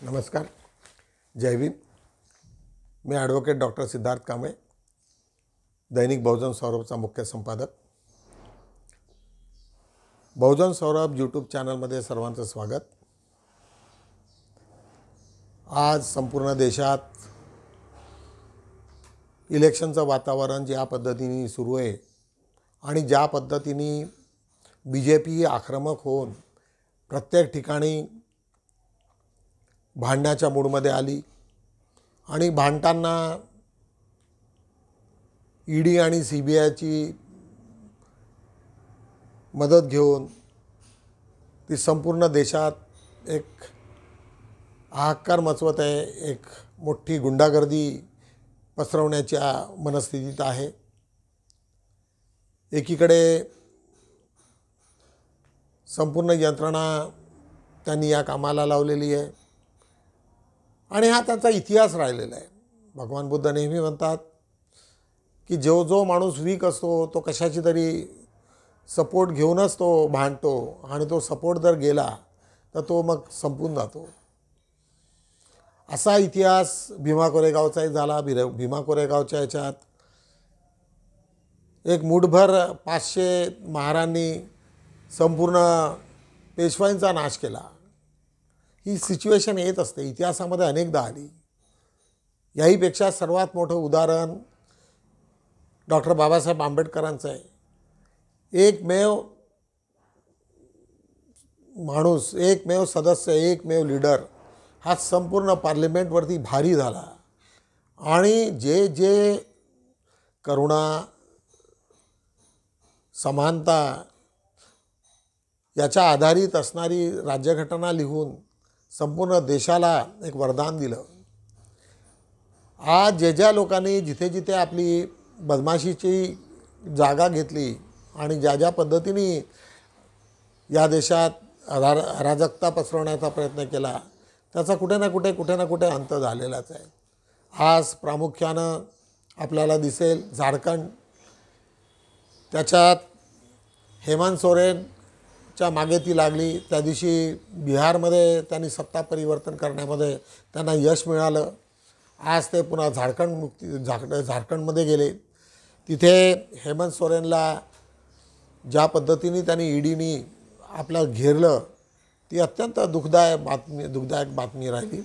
नमस्कार, जय भीम। मैं advocate doctor Siddharth Kamble, दैनिक बहुजन सौरभचा मुख्य संपादक। बहुजन सौरभ यूट्यूब चॅनलमध्ये सर्वांचं स्वागत। आज संपूर्ण देशात इलेक्शनचं वातावरण ज्या पद्धतीने सुरू आहे आणि ज्या पद्धतीने BJP आक्रमक होऊन प्रत्येक ठिकाणी भांडण्याच्या मूडमध्ये आली आणि भांडताना ED आणि CBIची मदत घेऊन ती संपूर्ण देशात एक हाहाकार मचवत आहे, एक मोठी गुंडागर्दी पसरवण्याच्या मनस्थितीत आहे। एकीकडे संपूर्ण यंत्रणा त्यांनी या कामाला लावलेली आहे आणि हा त्यांचा इतिहास राहिलेला आहे। भगवान बुद्ध नेहमी म्हणतात की जो माणूस वीक असतो तो कशाची तरी सपोर्ट घेऊनच तो भांडतो आणि तो सपोर्ट जर गेला तर तो मग संपून जातो। असा इतिहास भीमा कोरेगावचाही झाला। भीमा कोरेगावच्या याच्यात एक मुठभर 500 महारांनी संपूर्ण पेशवाईंचा नाश केला। ही सिच्युएशन येत असते, इतिहासामध्ये अनेकदा आली। याहीपेक्षा सर्वात मोठं उदाहरण डॉक्टर बाबासाहेब आंबेडकरांचं आहे। एकमेव माणूस, एकमेव सदस्य, एकमेव लीडर हा संपूर्ण पार्लिमेंटवरती भारी झाला आणि जे करुणा, समानता याच्या आधारित असणारी राज्यघटना लिहून संपूर्ण देशाला एक वरदान दिलं। आज ज्या लोकांनी जिथे आपली बदमाशीची जागा घेतली आणि ज्या पद्धतीने या देशात अराजकता पसरवण्याचा प्रयत्न केला त्याचा कुठे ना कुठे अंत झालेलाच आहे। आज प्रामुख्यानं आपल्याला दिसेल झारखंड, त्याच्यात हेमंत सोरेनच्या मागे ती लागली। त्या दिवशी बिहारमध्ये त्यांनी सत्ता परिवर्तन करण्यामध्ये त्यांना यश मिळालं। आज ते पुन्हा झारखंडमध्ये गेले। तिथे हेमंत सोरेनला ज्या पद्धतीने त्यांनी EDनी आपलं घेरलं ती अत्यंत दुःखदायक बातमी राहिली।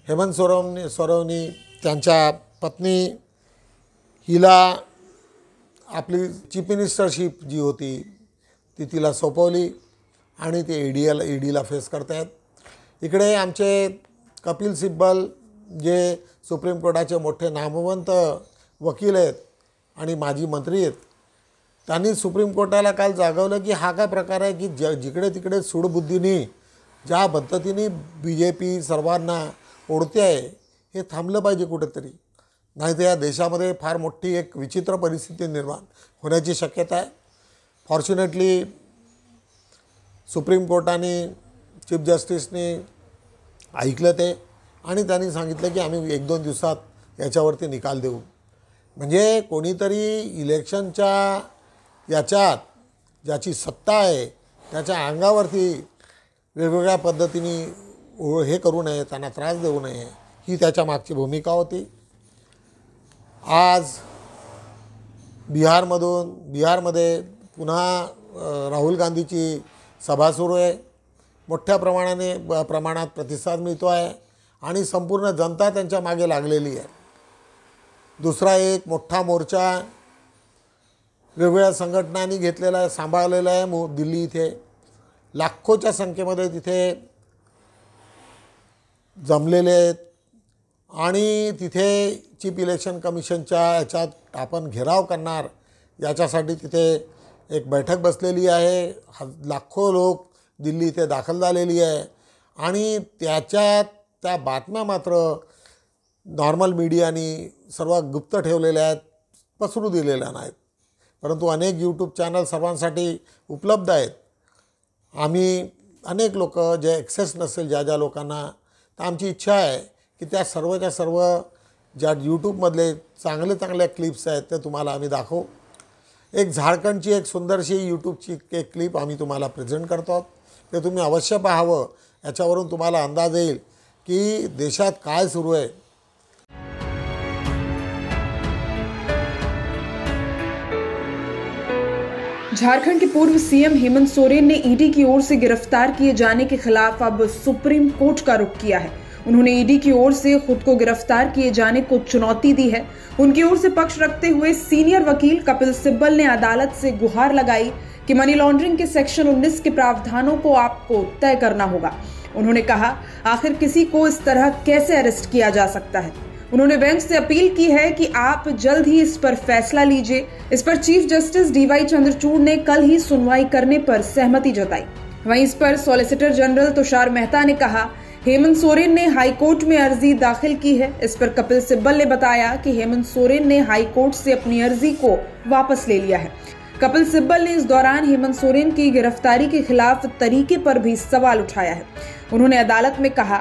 हेमंत सोरेननी त्यांच्या पत्नी हिला आपली चीफ मिनिस्टरशिप जी होती ती तिला सोपवली आणि ते EDला फेस करतायत। इकडे आमचे कपिल सिब्बल जे सुप्रीम कोर्टाचे मोठे नामवंत वकील आहेत आणि माजी मंत्री आहेत, त्यांनी सुप्रीम कोर्टाला काल जागवलं की हा काय प्रकार आहे की जिकडे तिकडे सूडबुद्धीने ज्या पद्धतीने BJP सर्वांना ओढते आहे हे थांबलं पाहिजे कुठेतरी, नाही तर या देशामध्ये फार मोठी एक विचित्र परिस्थिती निर्माण होण्याची शक्यता आहे। फॉर्च्युनेटली सुप्रीम कोर्टाने चीफ जस्टिसने ऐकलं ते आणि त्यांनी सांगितलं की आम्ही 1-2 दिवसात याच्यावरती निकाल देऊ। म्हणजे कोणीतरी इलेक्शनच्या याच्यात ज्याची सत्ता आहे त्याच्या अंगावरती वेगवेगळ्या पद्धतीने हे करू नये, त्यांना त्रास देऊ नये, ही त्याच्या मागची भूमिका होती। आज बिहारमध्ये पुन्हा राहुल गांधीची सभा सुरू आहे। मोठ्या प्रमाणात प्रतिसाद मिळतो आहे आणि संपूर्ण जनता त्यांच्या मागे लागलेली आहे। दुसरा एक मोठा मोर्चा वेगवेगळ्या संघटनांनी घेतलेला आहे, सांभाळलेला आहे। दिल्ली इथे लाखोच्या संख्येमध्ये तिथे जमलेले आहेत आणि तिथे चीफ इलेक्शन कमिशनच्या याच्यात आपण घेराव करणार याच्यासाठी तिथे एक बैठक बसलेली आहे। लाखो लोक दिल्ली इथे दाखल झालेली आहे आणि त्या बातम्या मात्र नॉर्मल मीडियानी सर्व गुप्त ठेवलेल्या आहेत, पसरू दिलेल्या नाहीत। परंतु अनेक यूट्यूब चॅनल सर्वांसाठी उपलब्ध आहेत। आम्ही अनेक लोक जे ॲक्सेस नसेल ज्या लोकांना, तर आमची इच्छा आहे की त्या सर्वच्या सर्व ज्या यूट्यूबमधले चांगले क्लिप्स आहेत ते तुम्हाला आम्ही दाखवू। एक झारखंडची एक सुंदरशी यूट्यूबची एक क्लिप आम्ही तुम्हाला प्रेझेंट करतो, ते तुम्ही अवश्य पाहावं। याच्यावरून तुम्हाला अंदाज येईल की देशात काय सुरू आहे. झारखंड के पूर्व सीएम हेमंत सोरेन ने ईडी की ओर से गिरफ्तार किए जाने के खिलाफ अब सुप्रीम कोर्ट का रुख किया है. उन्होंने ईडी की ओर से खुद को गिरफ्तार किए जाने को चुनौती दी है. उनकी ओर से पक्ष रखते हुए सीनियर वकील कपिल सिब्बल ने अदालत से गुहार लगाई कि मनी लॉन्ड्रिंग के सेक्शन 19 के प्रावधानों को आपको तय करना होगा. उन्होंने कहा, आखिर किसी को इस तरह कैसे अरेस्ट किया जा सकता है. उन्होंने बेंच से अपील की है कि आप जल्द ही इस पर फैसला लीजिए. इस पर चीफ जस्टिस डीवाई चंद्रचूड़ ने कल ही सुनवाई करने पर सहमति जताई. वहीं इस पर सॉलिसिटर जनरल तुषार मेहता ने कहा, हेमंत सोरेन ने हाईकोर्ट में अर्जी दाखिल की है. इस पर कपिल सिब्बल ने बताया कि हेमंत सोरेन ने हाईकोर्ट से अपनी अर्जी को वापस ले लिया है. कपिल सिब्बल ने इस दौरान हेमंत सोरेन की गिरफ्तारी के खिलाफ तरीके पर भी सवाल उठाया है. उन्होंने अदालत में कहा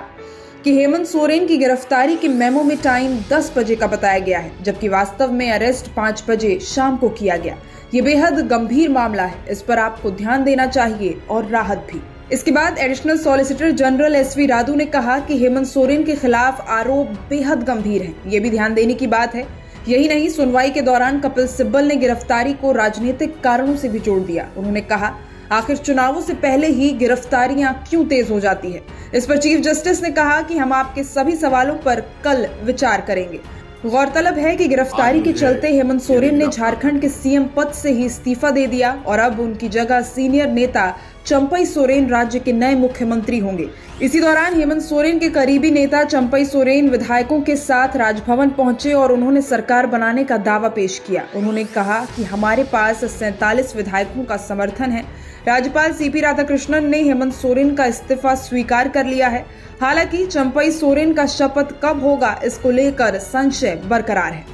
कि हेमंत सोरेन की गिरफ्तारी के मेमो में टाइम 10 बजे का बताया गया है, जबकि वास्तव में अरेस्ट 5 बजे शाम को किया गया. ये बेहद गंभीर मामला है. इस पर आपको ध्यान देना चाहिए और राहत भी. इसके बाद एडिशनल सॉलिसिटर जनरल एसवी राधू ने कहा कि हेमंत सोरेन के खिलाफ आरोप बेहद गंभीर हैं. ये भी ध्यान देने की बात है. यही नहीं, सुनवाई के दौरान कपिल सिब्बल ने गिरफ्तारी को राजनीतिक कारणों से भी जोड़ दिया. उन्होंने कहा, आखिर चुनावों से पहले ही गिरफ्तारियां क्यों तेज हो जाती है. इस पर चीफ जस्टिस ने कहा कि हम आपके सभी सवालों पर कल विचार करेंगे. गौरतलब है कि गिरफ्तारी के चलते हेमंत सोरेन ने झारखंड के सीएम पद से ही इस्तीफा दे दिया और अब उनकी जगह सीनियर नेता चंपई सोरेन राज्य के नए मुख्यमंत्री होंगे. इसी दौरान हेमंत सोरेन के करीबी नेता चंपई सोरेन विधायकों के साथ राजभवन पहुंचे और उन्होंने सरकार बनाने का दावा पेश किया. उन्होंने कहा कि हमारे पास 47 विधायकों का समर्थन है. राज्यपाल सीपी राधाकृष्णन ने हेमंत सोरेन का इस्तीफा स्वीकार कर लिया है. हालांकि चंपई सोरेन का शपथ कब होगा, इसको लेकर संशय बरकरार है.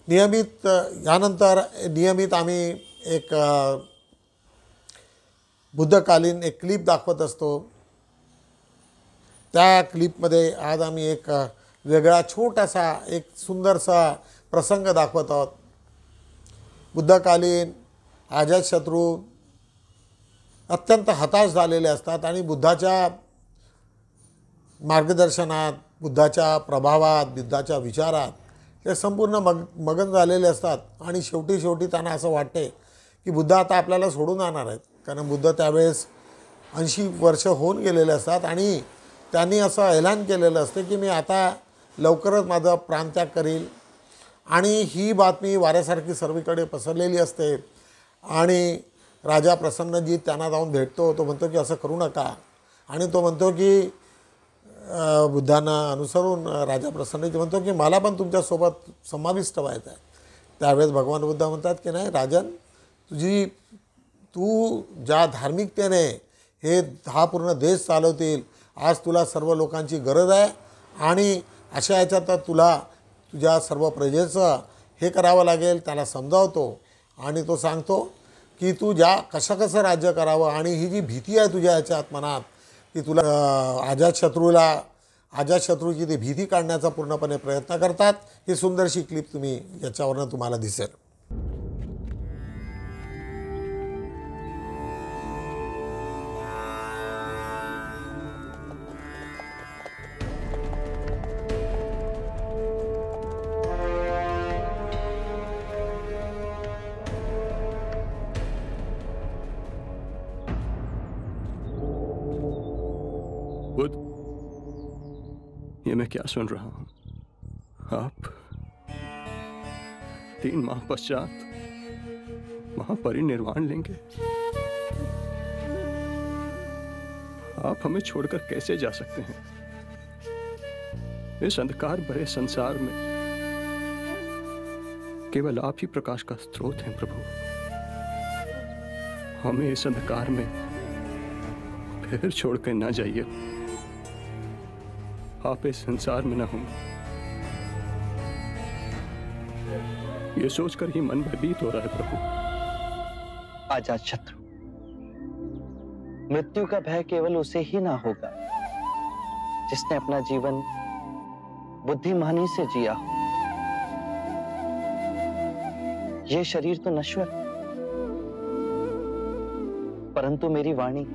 यानंतर नियमित आम्ही एक बुद्धकालीन एक क्लिप दाखवत असतो. त्या क्लिपमध्ये आज आम्ही एक वेगळा छोटासा एक सुंदरसा प्रसंग दाखवत आहोत. बुद्धकालीन अजातशत्रू अत्यंत हताश झालेले असतात आणि बुद्धाच्या मार्गदर्शनात, बुद्धाच्या प्रभावात, बुद्धाच्या विचारात ते संपूर्ण मगन झालेले असतात. आणि शेवटी त्यांना असं वाटते की बुद्ध आता आपल्याला सोडून जाणार आहेत. कारण बुद्ध त्यावेळेस 80 वर्ष होऊन गेलेले असतात आणि त्यांनी असं ऐलान केलेलं असते की मी आता लवकरच माझा प्राणत्याग करील. आणि ही बातमी वाऱ्यासारखी सर्वीकडे पसरलेली असते. आणि राजा प्रसन्नजी त्यांना जाऊन भेटतो. तो म्हणतो की असं करू नका. आणि तो म्हणतो की बुद्धांना अनुसरून राजा प्रसन्नजी म्हणतो की मला पण तुमच्यासोबत समाविष्ट व्हायचं आहे. त्यावेळेस भगवान बुद्ध म्हणतात की नाही राजन, तू ज्या धार्मिकतेने हे हा पूर्ण देश चालवतील, आज तुला सर्व लोकांची गरज आहे. आणि अशा याच्यात तुला तुझ्या सर्व प्रजेचं हे करावं लागेल. त्याला समजावतो आणि तो सांगतो की तू कसं राज्य करावं. आणि ही जी भीती आहे तुझ्या याच्यात मनात की तुला अजातशत्रूची ती भीती काढण्याचा पूर्णपणे प्रयत्न करतात. ही सुंदरशी क्लिप याच्यावरनं तुम्हाला दिसेल. बुद्ध, ये मैं क्या सुन रहा हूं? आप 3 माह पश्चात महापरिनिर्वाण लेंगे. आप हमें छोड़कर कैसे जा सकते हैं? इस अंधकार भरे संसार में केवल आप ही प्रकाश का स्रोत हैं प्रभु. हमें इस अंधकार में फिर छोड़कर ना जाइए. आप इस संसार में ना होंगे, ये सोचकर ही मन भयभीत हो रहा है प्रभु. अजातशत्रु, मृत्यु का भय केवल उसे ही ना होगा जिसने अपना जीवन बुद्धिमानी से जिया हो. यह शरीर तो नश्वर, परंतु मेरी वाणी,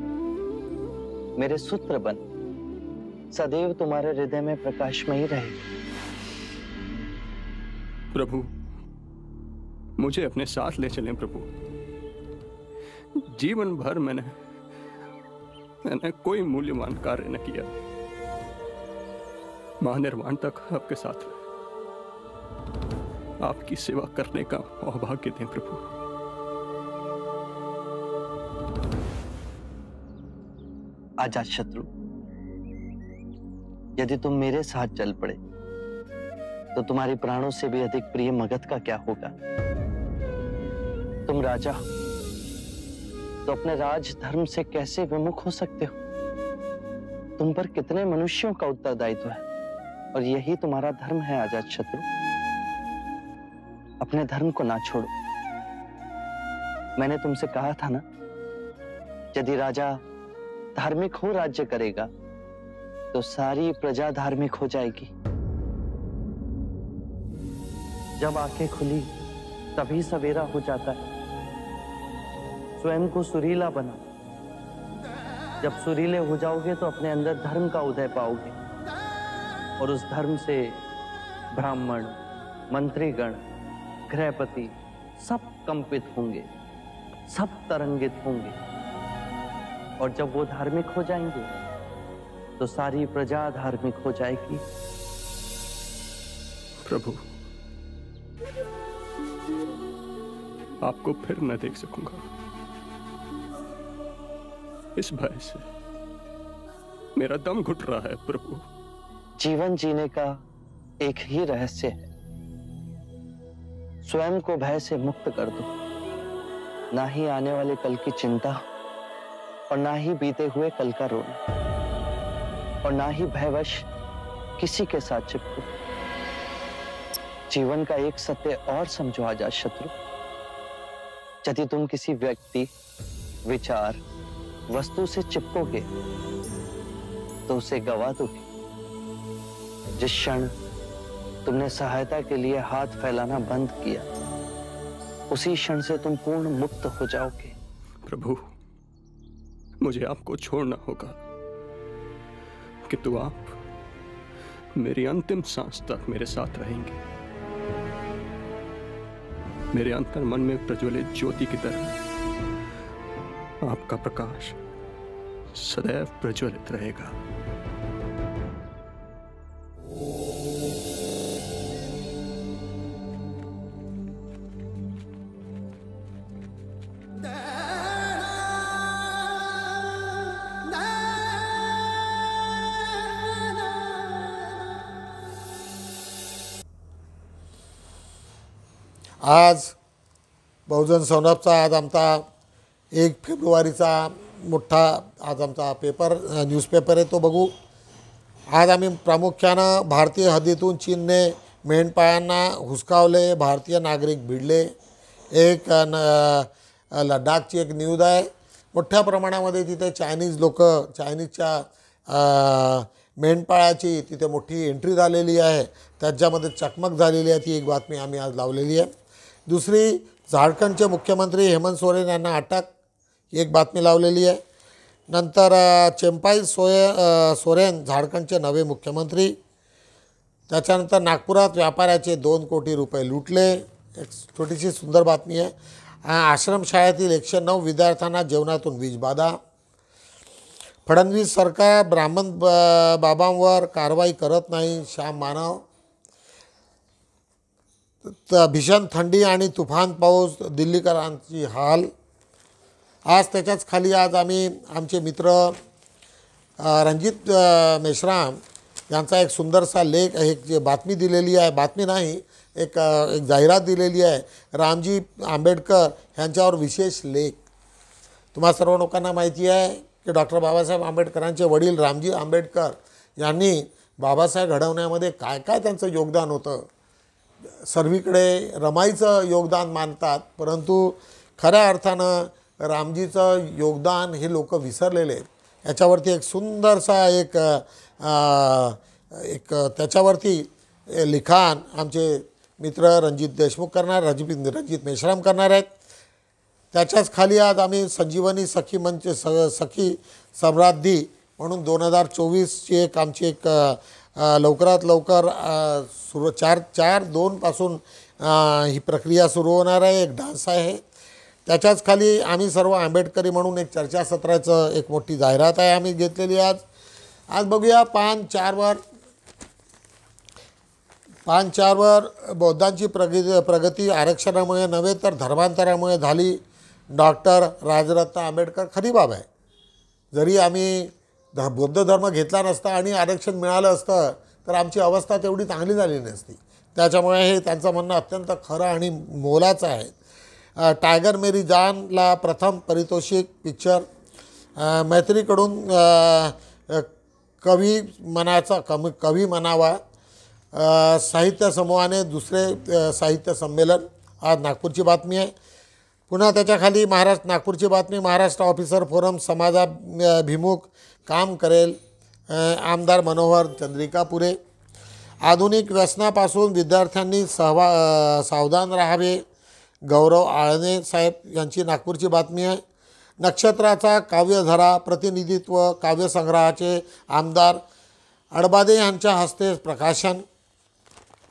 मेरे सूत्र बन सदैव तुम्हारे हृदय में प्रकाशमयी रहेगी। प्रभु, मुझे अपने साथ ले चलें प्रभु। जीवन भर मैंने कोई मूल्यवान कार्य न किया। महानिर्वाण तक आपके साथ रहे, आपकी सेवा करने का सौभाग्य दें प्रभु। अजातशत्रु, यदि तुम मेरे साथ चल पड़े तो तुम्हारे प्राणों से भी अधिक प्रिय मगध का क्या होगा। तुम राजा हो तो अपने राज धर्म से कैसे विमुख हो सकते हो। तुम पर कितने मनुष्यों का उत्तरदायित्व है और यही तुम्हारा धर्म है। अजातशत्रु, अपने धर्म को ना छोड़ो। मैंने तुमसे कहा था ना, यदि राजा धार्मिक हो राज्य करेगा तो सारी प्रजा धार्मिक हो जाएगी। जब आंखें खुली तभी सवेरा हो जाता है। स्वयं को सुरीला बना। जब सुरीले हो जाओगे तो अपने अंदर धर्म का उदय पाओगे और उस धर्म से ब्राह्मण, मंत्रीगण, गृहपति सब कंपित होंगे, सब तरंगित होंगे। और जब वो धार्मिक हो जाएंगे तो सारी प्रजा धार्मिक हो जाएगी। प्रभु, आपको फिर न देख सकूंगा। इस भय से मेरा दम घुट रहा है प्रभु। जीवन जीने का एक ही रहस्य है, स्वयं को भय से मुक्त कर दो। ना ही आने वाले कल की चिंता और ना ही बीते हुए कल का रोना और ना ही भयवश किसी के साथ चिपको। जीवन का एक सत्य और समझो अजातशत्रु, यदि तुम किसी व्यक्ति, विचार, वस्तु से चिपकोगे तो उसे गवा दोगे। जिस क्षण तुमने सहायता के लिए हाथ फैलाना बंद किया, उसी क्षण से तुम पूर्ण मुक्त हो जाओगे। प्रभु, मुझे आपको छोड़ना होगा, किंतु आप मेरी अंतिम सांस तक मेरे साथ रहेंगे। मेरे अंतर मन में प्रज्वलित ज्योति की तरह आपका प्रकाश सदैव प्रज्वलित रहेगा। आज बहुजन सौरभचा आज आमचा 1 फेब्रुवारीचा मोठा आज आमचा न्यूजपेपर आहे तो बघू। आज आम्ही प्रामुख्यानं भारतीय हद्दीतून चीनने मेंढपाळांना हुसकावले, भारतीय नागरिक भिडले। एक लडाखची एक न्यूज आहे, मोठ्या प्रमाणामध्ये तिथे चायनीजच्या मेंढपाळाची तिथे मोठी एंट्री झालेली आहे, त्याच्यामध्ये चकमक झालेली आहे। ती एक बातमी आम्ही आज लावलेली आहे। दुसरी, झारखंडचे मुख्यमंत्री हेमंत सोरेन यांना अटक, एक बातमी लावलेली आहे। नंतर चंपाई सोरेन झारखंडचे नवे मुख्यमंत्री। त्याच्यानंतर नागपुरात व्यापाऱ्याचे 2 कोटी रुपये लुटले, एक छोटीशी सुंदर बातमी आहे। आश्रमशाळेतील 109 विद्यार्थ्यांना जेवणातून विषबाधा। फडणवीस सरकार ब्राह्मण बाबांवर कारवाई करत नाही, श्याम मानव। भीषण थंडी आणि तुफान पाऊस, दिल्लीकरांची हाल। आज त्याच्याच खाली आज आम्ही आमचे मित्र रणजित मेश्राम यांचा एक सुंदरसा लेख, एक जे बातमी दिलेली आहे, बातमी नाही एक जाहिरात दिलेली आहे, रामजी आंबेडकर यांच्यावर विशेष लेख। तुम्हा सर्व लोकांना माहिती आहे की डॉक्टर बाबासाहेब आंबेडकरांचे वडील रामजी आंबेडकर यांनी बाबासाहेब घडवण्यामध्ये काय काय त्यांचं योगदान होतं। सर्वीकडे रमाईचं योगदान मानतात, परंतु खऱ्या अर्थानं रामजीचं योगदान हे लोक विसरलेले आहेत। याच्यावरती एक सुंदरसा एक त्याच्यावरती लिखाण आमचे मित्र रणजित देशमुख करणार, रणजित मेश्राम करणार आहेत। त्याच्याच खाली आज आम्ही संजीवनी सखी मंच सखी सम्राद्धी म्हणून 2024ची एक आमची एक लवकरात लवकर 4/2 पासून ही प्रक्रिया सुरू होणार आहे. एक डान्स आहे, त्याच्याच खाली आम्ही सर्व आंबेडकरी म्हणून एक चर्चासत्राचं एक मोठी जाहिरात आहे आम्ही घेतलेली. आज बघूया 5/4वर बौद्धांची प्रगती आरक्षणामुळे नव्हे तर धर्मांतरामुळे झाली. डॉक्टर राजरत्न आंबेडकर खरी बाब आहे. जरी आम्ही बौद्ध धर्म घेतला नसता आणि आरक्षण मिळालं असतं तर आमची अवस्था तेवढी चांगली झाली नसती. त्याच्यामुळे हे त्यांचं म्हणणं अत्यंत खरं आणि मोलाचं आहे. टायगर मेरी जानला प्रथम पारितोषिक पिक्चर, मैत्रीकडून कवी म्हणावा, साहित्य समूहाने दुसरे साहित्य संमेलन. आज नागपूरची बातमी आहे. पुन्हा त्याच्याखाली नागपूरची बातमी, महाराष्ट्र ऑफिसर फोरम समाजाभिमुख काम करेल, आमदार मनोहर चंद्रिकापुरे. आधुनिक व्यसनापासून विद्यार्थ्यांनी सावधान राहावे, गौरव आळणे साहेब यांची नागपूरची बातमी आहे. नक्षत्राचा काव्यधरा प्रतिनिधित्व काव्यसंग्रहाचे आमदार अडबादे यांच्या हस्ते प्रकाशन.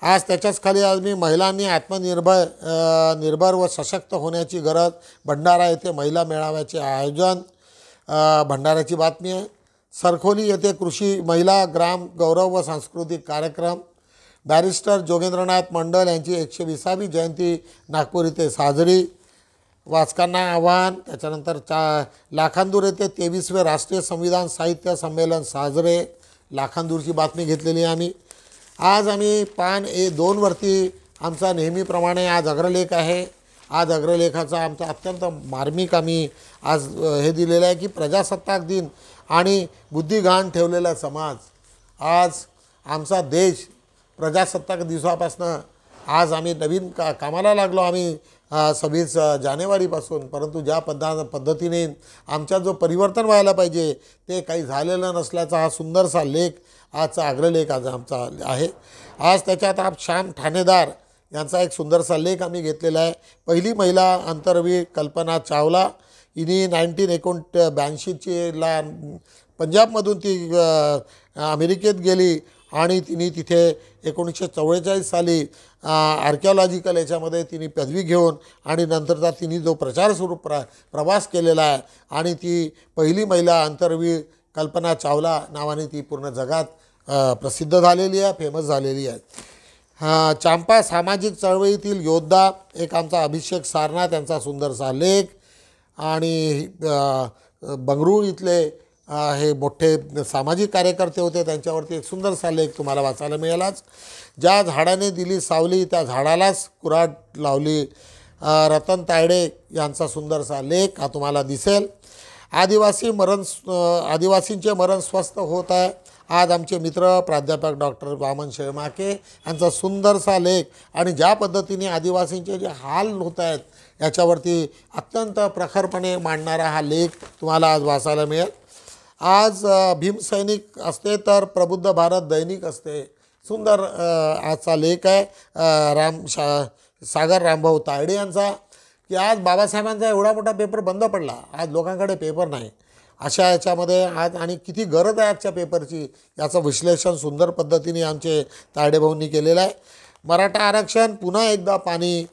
आज त्याच्याच खाली आज मी महिलांनी निर्भर व सशक्त होण्याची गरज, भंडारा येथे महिला मेळाव्याचे आयोजन, भंडाऱ्याची बातमी आहे. सरखोली येथे कृषी महिला ग्राम गौरव व सांस्कृतिक कार्यक्रम. बॅरिस्टर जोगेंद्रनाथ मंडल यांची 120वी जयंती नागपूर येथे साजरी. वाचकांना आव्हान. त्याच्यानंतर लाखांदूर येथे 23वे राष्ट्रीय संविधान साहित्य संमेलन साजरे. लाखांदूरची बातमी घेतलेली आम्ही. आज आम्ही पान A2वरती आमचा नेहमीप्रमाणे आज अग्रलेख आहे. आज अग्रलेखाचा आमचा अत्यंत मार्मिक आम्ही आज हे दिलेलं आहे की प्रजासत्ताक दिन आणि बुद्धिघाण ठेवलेला समाज. आज आमचा देश प्रजासत्ताक दिवसापासून आज आम्ही नवीन कामाला लागलो आम्ही 26 जानेवारीपासून. परंतु ज्या पद्धतीने आमच्या जो परिवर्तन व्हायला पाहिजे ते काही झालेलं नसल्याचा हा सुंदरसा लेख आजचा अग्रलेख आज आमचा आहे. आज त्याच्यात श्याम ठाणेदार यांचा एक सुंदरसा लेख आम्ही घेतलेला आहे. पहिली महिला अंतरवीर कल्पना चावला. हिने 1982ला पंजाबमधून ती अमेरिकेत गेली आणि तिने तिथे 1944 साली आर्किओलॉजिकल याच्यामध्ये तिने पदवी घेऊन आणि नंतरचा तिने जो प्रवास केलेला आहे आणि ती पहिली महिला अंतरवीर कल्पना चावला नावाने ती पूर्ण जगात प्रसिद्ध झालेली आहे, फेमस झालेली आहे. चांपा सामाजिक चळवळीतील योद्धा एक आमचा अभिषेक सारनाथ यांचा सुंदरसा लेख. आणि बंगळूर इथले हे मोठे सामाजिक कार्यकर्ते होते त्यांच्यावरती एक सुंदरसा लेख तुम्हाला वाचायला मिळालाच. ज्या झाडाने दिली सावली त्या झाडालाच कुऱ्हाड लावली, रतन तायडे यांचा सुंदरसा लेख हा तुम्हाला दिसेल. आदिवासींचे मरण स्वस्थ होत आहे. आज आमचे मित्र प्राध्यापक डॉक्टर वामन शेळमाके यांचा सुंदरसा लेख आणि ज्या पद्धतीने आदिवासींचे जे हाल होत आहेत याच्यावरती अत्यंत प्रखरपणे मांडणारा हा लेख तुम्हाला आज वाचायला मिळेल. आज भीमसैनिक असते तर प्रबुद्ध भारत दैनिक असते. सुंदर आजचा लेख आहे सागर रामभाऊ तायडे यांचा की आज बाबासाहेबांचा एवढा मोठा पेपर बंद पडला, आज लोकांकडे पेपर नाही. अशा याच्यामध्ये आज आणि किती गरज आहे आजच्या पेपरची याचं विश्लेषण सुंदर पद्धतीने आमचे तायडे भाऊंनी केलेलं आहे. मराठा आरक्षण पुन्हा एकदा पाणी.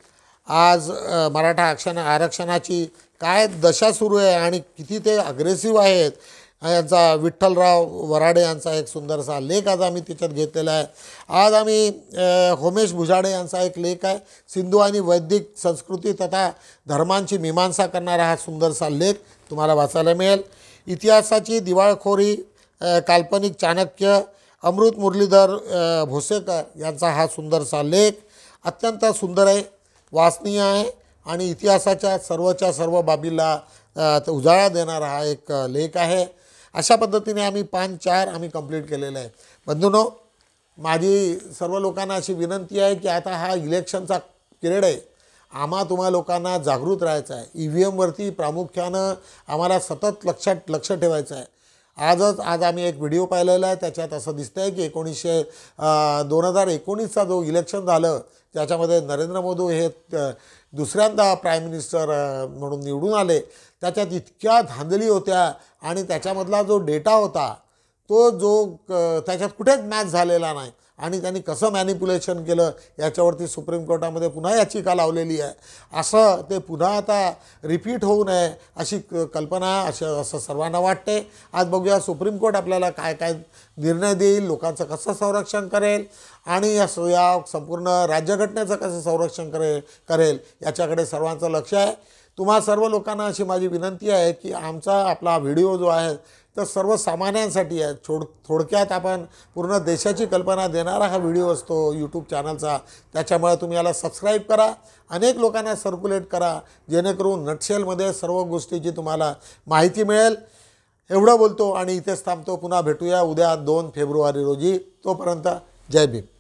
आज मराठा आरक्षणाची काय दशा सुरू आहे आणि किती ते अग्रेसिव्ह आहेत यांचा विठ्ठलराव वराडे यांचा एक सुंदरसा लेख आज आम्ही त्याच्यात घेतलेला आहे. आज आम्ही होमेश भुजाडे यांचा एक लेख आहे सिंधू आणि वैदिक संस्कृती तथा धर्मांची मीमांसा करणारा हा सुंदरसा लेख तुम्हाला वाचायला मिळेल. इतिहासाची दिवाळखोरी काल्पनिक चाणक्य अमृत मुरलीधर भोसेकर यांचा हा सुंदरसा लेख अत्यंत सुंदर आहे, वाचनीय आहे आणि इतिहासाच्या सर्व बाबीला उजाळा देणारा हा एक लेख आहे. अशा पद्धतीने आम्ही 5/4 आम्ही कंप्लीट केलेलं आहे. बंधूंनो, माझी सर्व लोकांना अशी विनंती आहे की आता हा इलेक्शनचा पिरियड आहे. तुम्हा लोकांना जागृत राहायचं आहे. EVMवरती प्रामुख्यानं आम्हाला सतत लक्ष ठेवायचं आहे. आज आम्ही एक व्हिडिओ पाहिलेला आहे त्याच्यात असं दिसतं आहे की 2019चा जो इलेक्शन झालं त्याच्यामध्ये नरेंद्र मोदी हे दुसऱ्यांदा प्राईम मिनिस्टर म्हणून निवडून आले. त्याच्यात इतक्या धांदली होत्या आणि त्याच्यामधला जो डेटा होता तो जो त्याच्यात कुठेच मॅच झालेला नाही आणि त्यांनी कसं मॅनिप्युलेशन केलं याच्यावरती सुप्रीम कोर्टामध्ये पुन्हा याचिका लावलेली आहे. असं ते पुन्हा आता रिपीट होऊ नये अशी कल्पना असं सर्वांना वाटते. आज बघूया सुप्रीम कोर्ट आपल्याला काय काय निर्णय देईल, लोकांचं कसं संरक्षण करेल आणि या संपूर्ण राज्यघटनेचं कसं संरक्षण करेल याच्याकडे सर्वांचं लक्ष आहे. तुम्हा सर्व लोकांना अशी माझी विनंती आहे की आपला व्हिडिओ जो आहे तर सर्वसामान्यांसाठी आहे. थोडक्यात आपण पूर्ण देशाची कल्पना देणारा हा व्हिडिओ असतो यूट्यूब चॅनलचा. त्याच्यामुळे तुम्ही याला सबस्क्राईब करा, अनेक लोकांना सर्क्युलेट करा, जेणेकरून नटशेलमध्ये सर्व गोष्टीची तुम्हाला माहिती मिळेल. एवढं बोलतो आणि इथेच थांबतो. पुन्हा भेटूया उद्या 2 फेब्रुवारी रोजी. तोपर्यंत जय भीम.